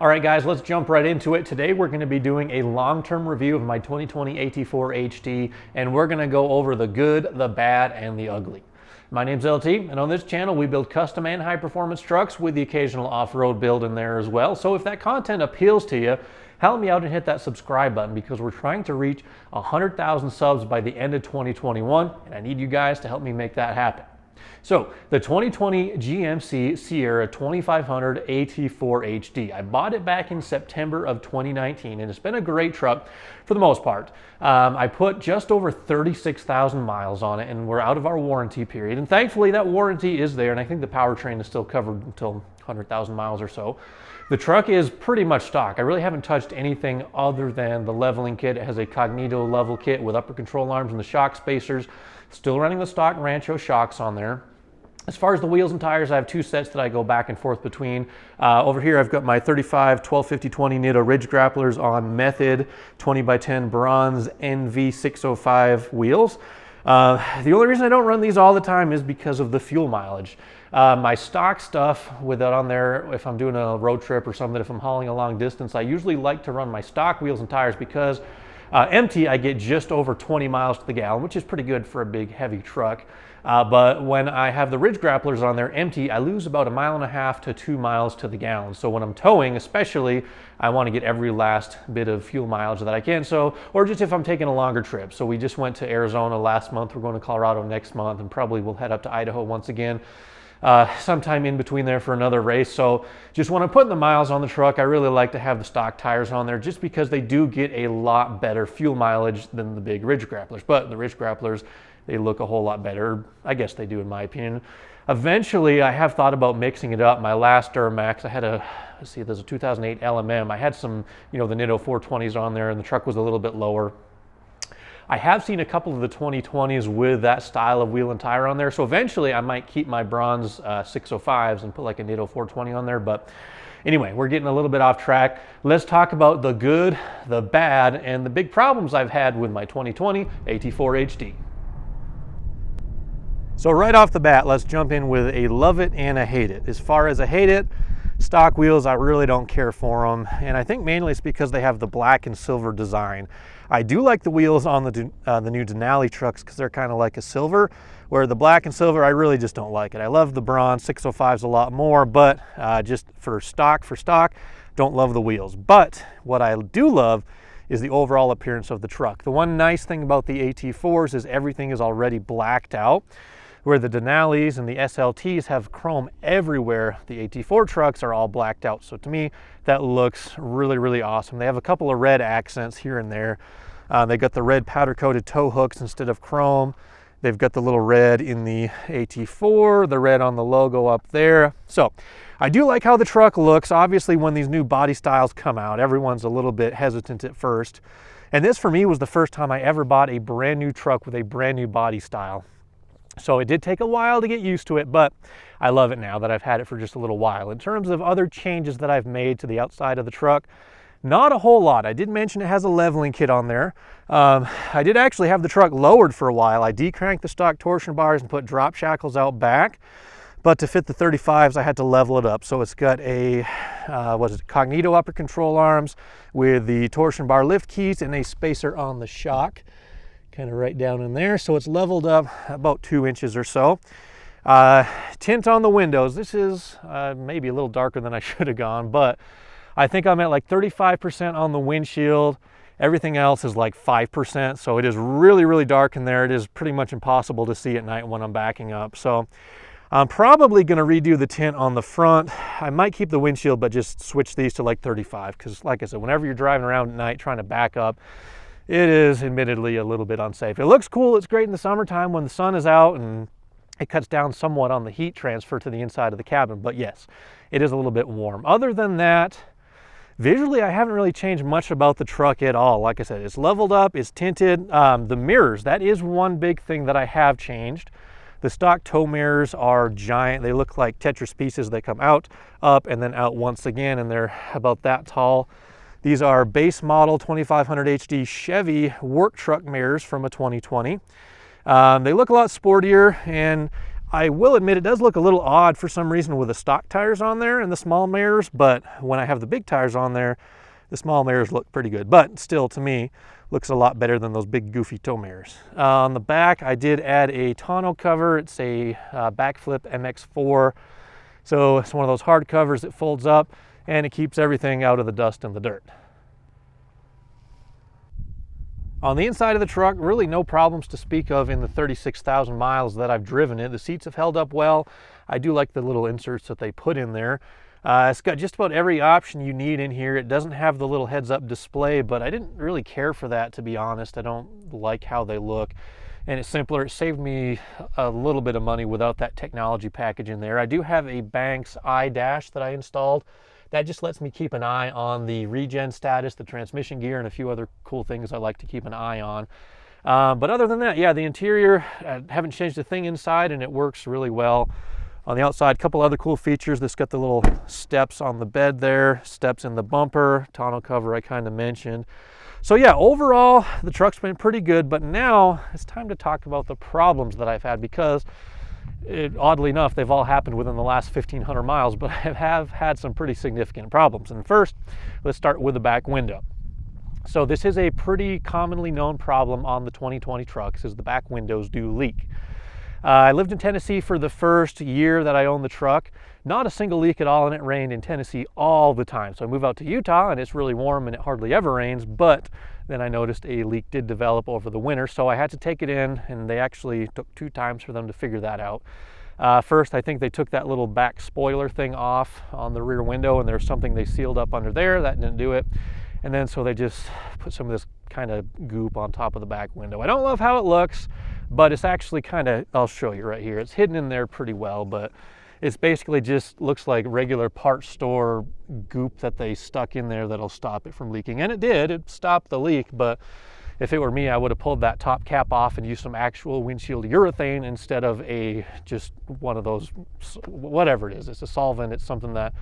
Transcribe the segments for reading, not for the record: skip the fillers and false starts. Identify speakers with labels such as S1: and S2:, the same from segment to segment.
S1: All right guys, let's jump right into it. Today we're going to be doing a long-term review of my 2020 AT4 HD, and we're going to go over the good, the bad, and the ugly. My name's LT, and on this channel we build custom and high-performance trucks with the occasional off-road build in there as well. So if that content appeals to you, help me out and hit that subscribe button, because we're trying to reach 100,000 subs by the end of 2021, and I need you guys to help me make that happen. So the 2020 GMC Sierra 2500 AT4 HD. I bought it back in September of 2019, and it's been a great truck for the most part. I put just over 36,000 miles on it, and we're out of our warranty period. And thankfully that warranty is there, and I think the powertrain is still covered until 100,000 miles or so. The truck is pretty much stock. I really haven't touched anything other than the leveling kit. It has a Cognito level kit with upper control arms and the shock spacers. Still running the stock Rancho shocks on there. As far as the wheels and tires, I have two sets that I go back and forth between. Over here I've got my 35 1250/20 Nitto Ridge grapplers on Method 20x10 bronze NV605 wheels. The only reason I don't run these all the time is because of the fuel mileage. My stock stuff with that on there, if I'm doing a road trip or something, if I'm hauling a long distance, I usually like to run my stock wheels and tires because empty I get just over 20 miles to the gallon, which is pretty good for a big heavy truck. But when I have the ridge grapplers on there empty, I lose about 1.5 miles to 2 miles to the gallon. So when I'm towing, especially, I want to get every last bit of fuel mileage that I can. So, or just if I'm taking a longer trip. So we just went to Arizona last month. We're going to Colorado next month, and probably we'll head up to Idaho once again. Sometime in between there for another race. So just when I'm putting the miles on the truck, I really like to have the stock tires on there, just because they do get a lot better fuel mileage than the big ridge grapplers. But the ridge grapplers, they look a whole lot better. I guess they do, in my opinion. Eventually, I have thought about mixing it up. My last Duramax, I had a, let's see, there's a 2008 LMM. I had some, the Nitto 420s on there, and the truck was a little bit lower. I have seen a couple of the 2020s with that style of wheel and tire on there. So eventually I might keep my bronze 605s and put like a Nitto 420 on there. But anyway, we're getting a little bit off track. Let's talk about the good, the bad, and the big problems I've had with my 2020 AT4 HD. So right off the bat, let's jump in with a love it and a hate it. As far as I hate it, stock wheels, I really don't care for them. And I think mainly it's because they have the black and silver design. I do like the wheels on the new Denali trucks because they're kind of like a silver, where the black and silver, I really just don't like it. I love the bronze 605s a lot more, but just for stock, don't love the wheels. But what I do love is the overall appearance of the truck. The one nice thing about the AT4s is everything is already blacked out. Where the Denalis and the SLTs have chrome everywhere, the AT4 trucks are all blacked out. So to me, that looks really, really awesome. They have a couple of red accents here and there. They got the red powder coated tow hooks instead of chrome. They've got the little red in the AT4, the red on the logo up there. So I do like how the truck looks. Obviously, when these new body styles come out, everyone's a little bit hesitant at first. And this for me was the first time I ever bought a brand new truck with a brand new body style. So it did take a while to get used to it, but I love it now that I've had it for just a little while. In terms of other changes that I've made to the outside of the truck, not a whole lot. I did mention it has a leveling kit on there. I did actually have the truck lowered for a while. I decranked the stock torsion bars and put drop shackles out back, but to fit the 35s, I had to level it up. So it's got a, Cognito upper control arms with the torsion bar lift keys and a spacer on the shock, kind of right down in there. So it's leveled up about 2 inches or so. Tint on the windows. This is maybe a little darker than I should have gone, but I think I'm at like 35% on the windshield. Everything else is like 5%. So it is really, really dark in there. It is pretty much impossible to see at night when I'm backing up. So I'm probably going to redo the tint on the front. I might keep the windshield, but just switch these to like 35. Because like I said, whenever you're driving around at night trying to back up, it is admittedly a little bit unsafe. It looks cool. It's great in the summertime when the sun is out and it cuts down somewhat on the heat transfer to the inside of the cabin. But yes, it is a little bit warm. Other than that, visually, I haven't really changed much about the truck at all. Like I said, it's leveled up, it's tinted. The mirrors, that is one big thing that I have changed. The stock tow mirrors are giant. They look like Tetris pieces. They come out, up, and then out once again, and they're about that tall. These are base model 2500 HD Chevy work truck mirrors from a 2020. They look a lot sportier, and I will admit it does look a little odd for some reason with the stock tires on there and the small mirrors, but when I have the big tires on there, the small mirrors look pretty good. But still, to me, looks a lot better than those big goofy tow mirrors. On the back, I did add a tonneau cover. It's a backflip MX4. So it's one of those hard covers that folds up and it keeps everything out of the dust and the dirt. On the inside of the truck, really no problems to speak of in the 36,000 miles that I've driven it. The seats have held up well. I do like the little inserts that they put in there. It's got just about every option you need in here. It doesn't have the little heads-up display, but I didn't really care for that, to be honest. I don't like how they look. And it's simpler. It saved me a little bit of money without that technology package in there. I do have a Banks iDash that I installed. That just lets me keep an eye on the regen status, the transmission gear, and a few other cool things I like to keep an eye on. But other than that, yeah, the interior, I haven't changed a thing inside, and it works really well. On the outside, a couple other cool features. This got the little steps on the bed there, steps in the bumper, tonneau cover I kind of mentioned. So yeah, overall, the truck's been pretty good, but now it's time to talk about the problems that I've had, because oddly enough, they've all happened within the last 1,500 miles, but I have had some pretty significant problems. And first, let's start with the back window. So this is a pretty commonly known problem on the 2020 trucks, is the back windows do leak. I lived in Tennessee for the first year that I owned the truck. Not a single leak at all, and it rained in Tennessee all the time. So I moved out to Utah, and it's really warm, and it hardly ever rains, but then I noticed a leak did develop over the winter, so I had to take it in, and they actually took 2 times for them to figure that out. First, I think they took that little back spoiler thing off on the rear window, and there's something they sealed up under there. That didn't do it. And then so they just put some of this kind of goop on top of the back window. I don't love how it looks, but it's actually kind of, I'll show you right here. It's hidden in there pretty well, but it's basically just looks like regular parts store goop that they stuck in there that'll stop it from leaking. And it did, it stopped the leak, but if it were me, I would have pulled that top cap off and used some actual windshield urethane instead of just one of those, whatever it is. It's a solvent, it's something that,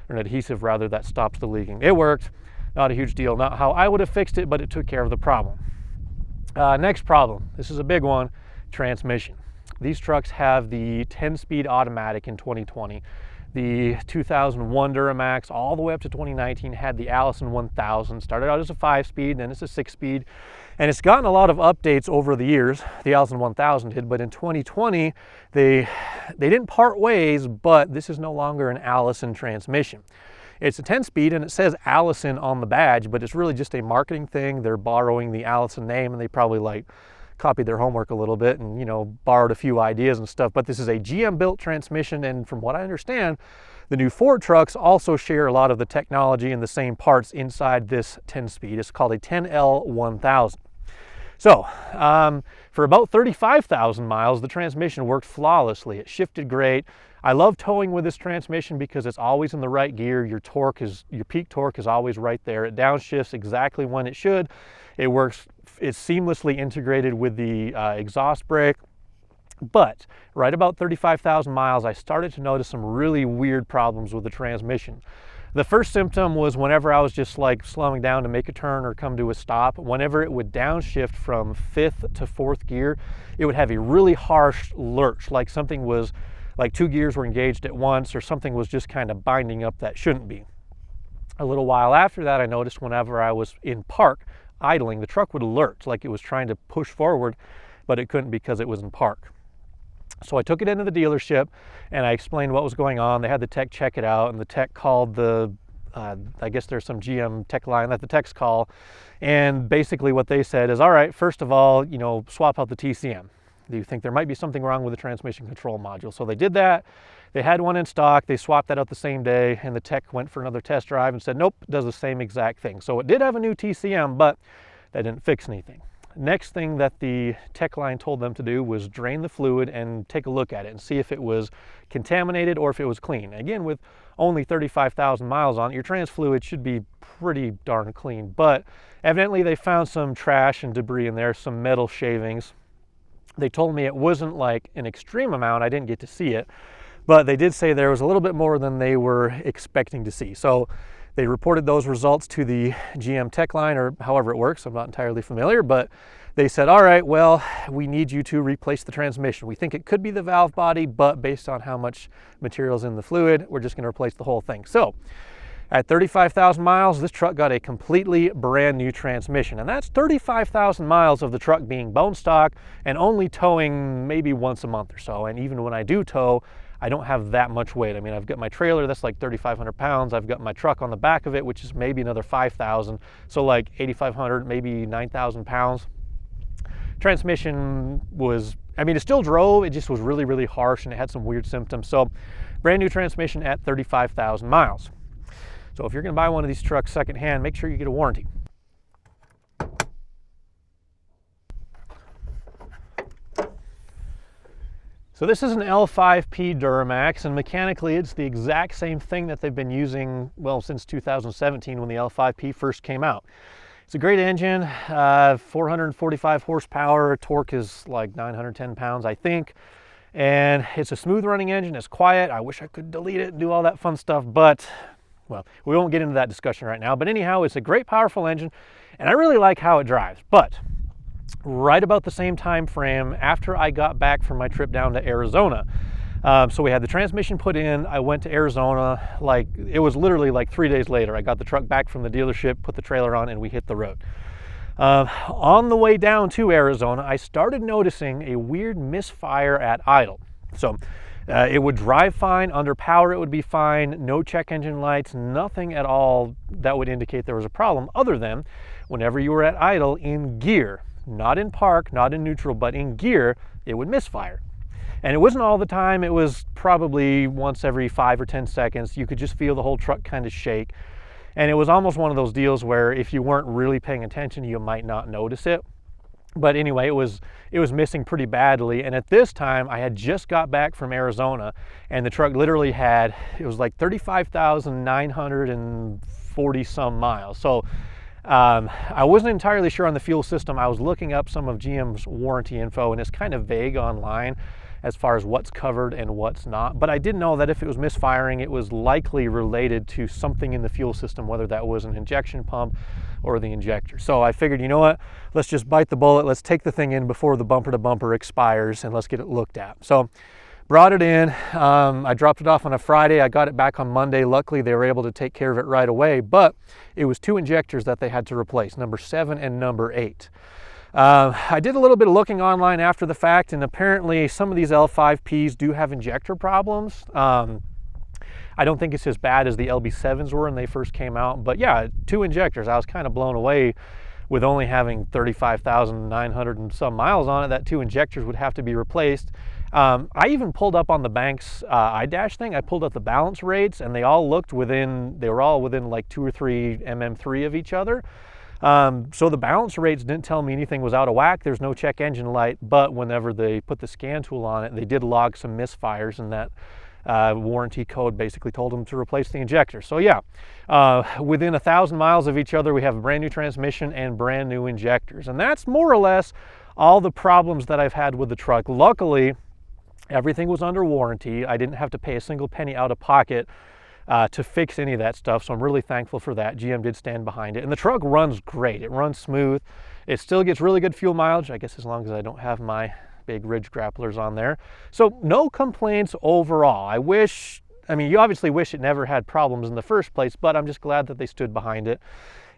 S1: or an adhesive rather, that stops the leaking. It worked, not a huge deal. Not how I would have fixed it, but it took care of the problem. Next problem, this is a big one, transmission. These trucks have the 10-speed automatic in 2020. The 2001 Duramax all the way up to 2019 had the Allison 1000. Started out as a 5-speed, then it's a 6-speed. And it's gotten a lot of updates over the years, the Allison 1000 did, but in 2020, they didn't part ways, but this is no longer an Allison transmission. It's a 10-speed and it says Allison on the badge, but it's really just a marketing thing. They're borrowing the Allison name, and they probably copied their homework a little bit and, you know, borrowed a few ideas and stuff. But this is a GM built transmission, and from what I understand, the new Ford trucks also share a lot of the technology and the same parts inside this 10-speed. It's called a 10L1000. So for about 35,000 miles, the transmission worked flawlessly. It shifted great. I love towing with this transmission because it's always in the right gear. Your peak torque is always right there. It downshifts exactly when it should. It works, it's seamlessly integrated with the exhaust brake. But right about 35,000 miles, I started to notice some really weird problems with the transmission. The first symptom was whenever I was just slowing down to make a turn or come to a stop, whenever it would downshift from 5th to 4th gear, it would have a really harsh lurch, like something was, like 2 gears were engaged at once, or something was just kind of binding up that shouldn't be. A little while after that, I noticed whenever I was in park idling, the truck would lurch like it was trying to push forward, but it couldn't because it was in park. So I took it into the dealership and I explained what was going on. They had the tech check it out, and the tech called I guess there's some GM tech line that the techs call. And basically what they said is, all right, first of all, you know, swap out the TCM. Do you think there might be something wrong with the transmission control module? So they did that. They had one in stock. They swapped that out the same day, and the tech went for another test drive and said, nope, it does the same exact thing. So it did have a new TCM, but that didn't fix anything. Next thing that the tech line told them to do was drain the fluid and take a look at it and see if it was contaminated or if it was clean. Again, with only 35,000 miles on it, your trans fluid should be pretty darn clean, but evidently they found some trash and debris in there, some metal shavings. They told me it wasn't like an extreme amount. I didn't get to see it, but they did say there was a little bit more than they were expecting to see. So They reported those results to the GM tech line, or however it works. I'm not entirely familiar, but they said, all right, well, we need you to replace the transmission. We think it could be the valve body, but based on how much material is in the fluid, we're just going to replace the whole thing. So at 35,000 miles, this truck got a completely brand new transmission. And that's 35,000 miles of the truck being bone stock and only towing maybe once a month or so. And even when I do tow, I don't have that much weight. I mean, I've got my trailer that's like 3,500 pounds. I've got my truck on the back of it, which is maybe another 5,000. So like 8,500, maybe 9,000 pounds. Transmission was, I mean, it still drove. It just was really, really harsh and it had some weird symptoms. So brand new transmission at 35,000 miles. So if you're going to buy one of these trucks secondhand, make sure you get a warranty. So this is an L5P Duramax, and mechanically it's the exact same thing that they've been using, well, since 2017 when the L5P first came out. It's a great engine, 445 horsepower, torque is like 910 pounds, I think. And it's a smooth running engine, it's quiet. I wish I could delete it and do all that fun stuff, but well, we won't get into that discussion right now. But anyhow, it's a great, powerful engine, and I really like how it drives. But right about the same time frame after I got back from my trip down to Arizona, so we had the transmission put in. I went to Arizona, like it was literally like 3 days later. I got the truck back from the dealership, put the trailer on, and we hit the road. On the way down to Arizona, I started noticing a weird misfire at idle. So it would drive fine, under power it would be fine, no check engine lights, nothing at all that would indicate there was a problem, other than whenever you were at idle in gear, not in park, not in neutral, but in gear, it would misfire. And it wasn't all the time, it was probably once every 5 or 10 seconds. You could just feel the whole truck kind of shake. And it was almost one of those deals where if you weren't really paying attention, you might not notice it. But anyway, it was missing pretty badly. And at this time, I had just got back from Arizona, and the truck literally had, it was like 35,940 some miles. So I wasn't entirely sure on the fuel system. I was looking up some of GM's warranty info, and it's kind of vague online as far as what's covered and what's not. But I did know that if it was misfiring, it was likely related to something in the fuel system, whether that was an injection pump or the injector. So I figured, you know what, let's just bite the bullet. Let's take the thing in before the bumper to bumper expires, and let's get it looked at. So brought it in. I dropped it off on a Friday. I got it back on Monday. Luckily, they were able to take care of it right away, but it was 2 injectors that they had to replace, number 7 and number 8. I did a little bit of looking online after the fact, and apparently some of these L5Ps do have injector problems. I don't think it's as bad as the LB7s were when they first came out, but yeah, 2 injectors. I was kind of blown away with only having 35,900 and some miles on it, that 2 injectors would have to be replaced. I even pulled up on the bank's iDash thing. I pulled up the balance rates, and they all looked within, they were all within like 2 or 3 mm3 of each other. So the balance rates didn't tell me anything was out of whack. There's no check engine light, but whenever they put the scan tool on it, they did log some misfires, and that warranty code basically told them to replace the injector. So yeah, within 1,000 miles of each other, we have a brand new transmission and brand new injectors. And that's more or less all the problems that I've had with the truck. Luckily, everything was under warranty. I didn't have to pay a single penny out of pocket to fix any of that stuff, so I'm really thankful for that. GM did stand behind it, and the truck runs great. It runs smooth. It still gets really good fuel mileage, I guess, as long as I don't have my big ridge grapplers on there. So no complaints overall. I mean, you obviously wish it never had problems in the first place, but I'm just glad that they stood behind it.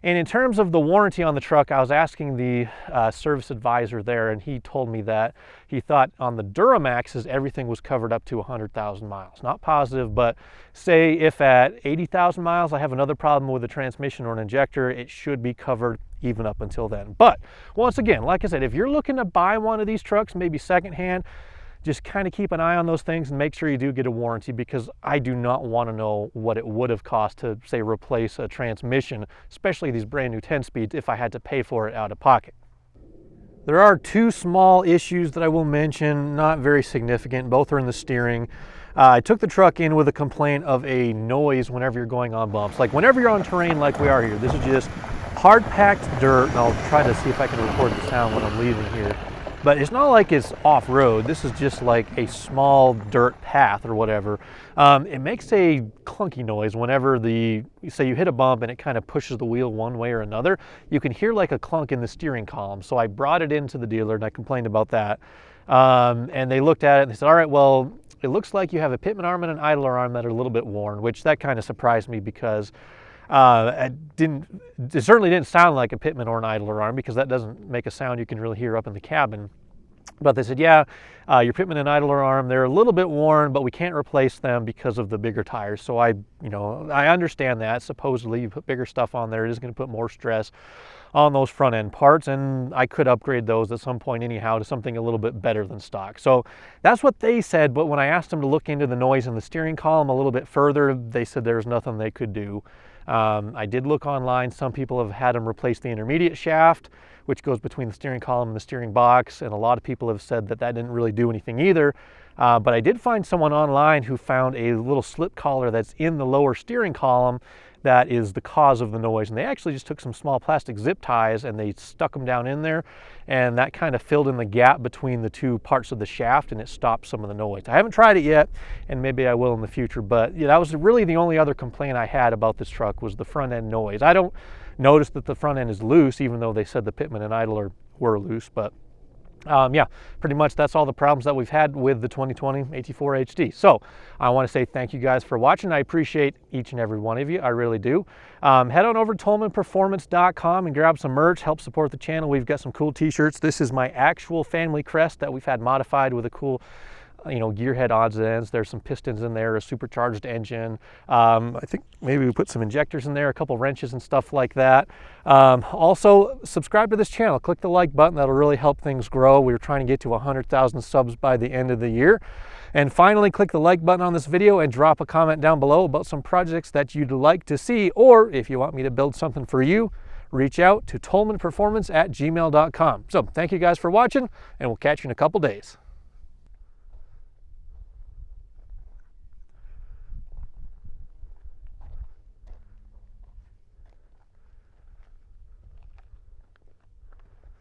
S1: And in terms of the warranty on the truck, I was asking the service advisor there, and he told me that he thought on the Duramaxes, everything was covered up to 100,000 miles. Not positive, but say if at 80,000 miles I have another problem with a transmission or an injector, it should be covered even up until then. But once again, like I said, if you're looking to buy one of these trucks, maybe secondhand, just kind of keep an eye on those things and make sure you do get a warranty, because I do not want to know what it would have cost to, say, replace a transmission, especially these brand new 10-speeds, if I had to pay for it out of pocket. There are 2 small issues that I will mention, not very significant. Both are in the steering. I took the truck in with a complaint of a noise whenever you're going on bumps. Like whenever you're on terrain like we are here, this is just hard-packed dirt, and I'll try to see if I can record the sound when I'm leaving here. but it's not like it's off-road. This is just like a small dirt path or whatever. It makes a clunky noise whenever say you hit a bump and it kind of pushes the wheel one way or another. You can hear like a clunk in the steering column. So I brought it into the dealer and I complained about that. And they looked at it and they said, all right, well, it looks like you have a pitman arm and an idler arm that are a little bit worn, which that kind of surprised me because it certainly didn't sound like a pitman or an idler arm, because that doesn't make a sound you can really hear up in the cabin. But they said, yeah, your pitman and idler arm, they're a little bit worn, but we can't replace them because of the bigger tires. So I understand that. Supposedly you put bigger stuff on there, it is going to put more stress on those front end parts, and I could upgrade those at some point anyhow to something a little bit better than stock. So that's what they said, but when I asked them to look into the noise in the steering column a little bit further, they said there was nothing they could do. I did look online. Some people have had them replace the intermediate shaft, which goes between the steering column and the steering box, and a lot of people have said that that didn't really do anything either. But I did find someone online who found a little slip collar that's in the lower steering column that is the cause of the noise. And they actually just took some small plastic zip ties and they stuck them down in there, and that kind of filled in the gap between the two parts of the shaft, and it stopped some of the noise. I haven't tried it yet, and maybe I will in the future, but yeah, that was really the only other complaint I had about this truck was the front end noise. I don't notice that the front end is loose, even though they said the pitman and idler were loose, but yeah, pretty much that's all the problems that we've had with the 2020 AT4 HD. So I want to say thank you guys for watching. I appreciate each and every one of you. I really do. Head on over to TolmanPerformance.com and grab some merch. Help support the channel. We've got some cool t-shirts. This is my actual family crest that we've had modified with a cool gearhead odds and ends. There's some pistons in there, a supercharged engine. I think maybe we put some injectors in there, a couple wrenches and stuff like that. Also, subscribe to this channel. Click the like button. That'll really help things grow. We're trying to get to 100,000 subs by the end of the year. And finally, click the like button on this video and drop a comment down below about some projects that you'd like to see, or if you want me to build something for you, reach out to TolmanPerformance@gmail.com. So thank you guys for watching, and we'll catch you in a couple days.